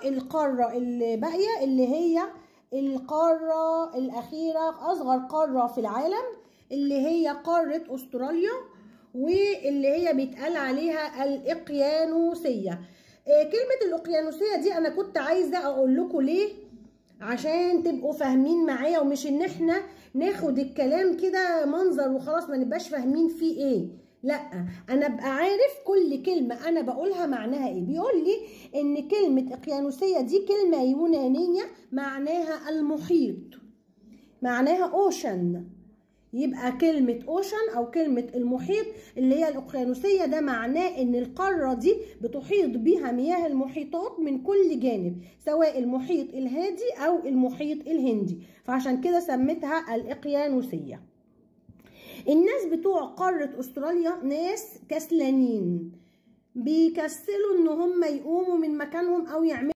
القارة اللي باقية اللي هي القارة الأخيرة، أصغر قارة في العالم، اللي هي قارة أستراليا، واللي هي بيتقال عليها الإقيانوسية. كلمة الإقيانوسية دي أنا كنت عايزة أقول لكم ليه، عشان تبقوا فاهمين معايا، ومش إن إحنا ناخد الكلام كده منظر وخلاص ما نبقاش فاهمين فيه إيه. لا، أنا أبقى عارف كل كلمة أنا بقولها معناها إيه. بيقول لي إن كلمة إقيانوسية دي كلمة يونانية معناها المحيط، معناها أوشن. يبقى كلمة اوشن او كلمة المحيط اللي هي الاقيانوسية ده معناه ان القارة دي بتحيط بها مياه المحيطات من كل جانب، سواء المحيط الهادي او المحيط الهندي، فعشان كده سميتها الاقيانوسية. الناس بتوع قارة استراليا ناس كسلانين، بيكسلوا ان هم يقوموا من مكانهم او يعملوا